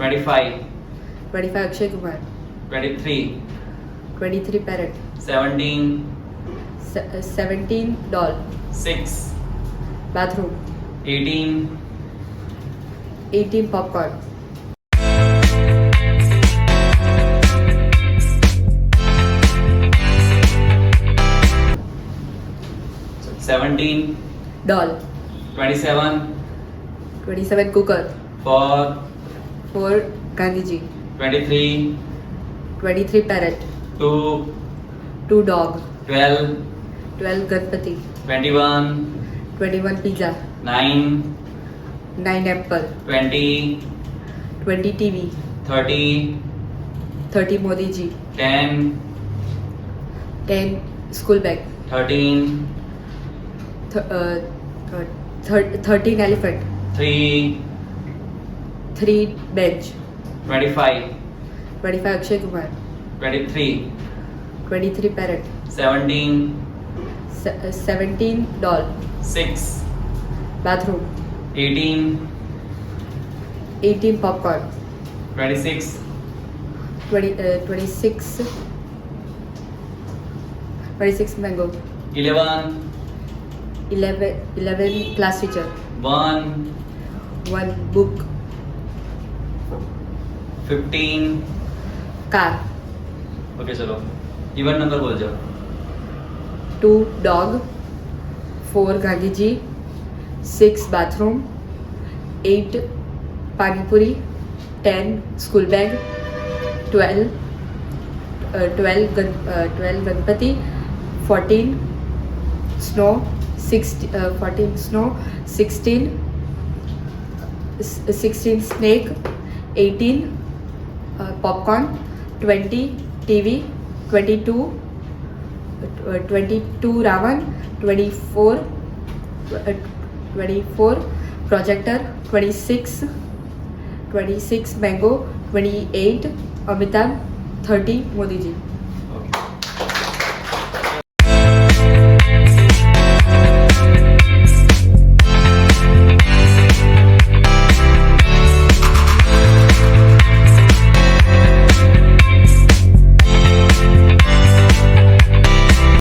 25, 25 Akshay Kumar, 23, 23 Parrot, 17, 17 Doll, 6, Bathroom, 18, 18 Popcorn, 17, Doll, 27, 27 Cooker, 4, 4 Gandhiji, 23, 23 Parrot, 2, 2 Dog, 12, 12 Ganpati, 21, 21 Pizza, 9, 9 Apple, 20, 20 TV, 30, 30 Modi ji, 10, 10 School Bag, 13, 13 Elephant, 3, 3 Bench, 25, 25 Akshay Kumar, 23, 23 Parrot, 17, 17 Doll, 6, Bathroom, 18, 18 Popcorn, 26, 26 Mango, 11, 11 Class Teacher, 1, 1 Book, 15. Car, okay चलो even number बोल जाओ 2 Dog, 4 Gandhi ji, 6 Bathroom, 8 Pani Puri, 10 School Bag, 12 Ganpati, 14 Snow, 14 Snow, 16 Snake, 18 Popcorn, 20 TV, 22 Ravan, 24 Projector, 26 Mango, 28 Amitabh, 30 Modi ji.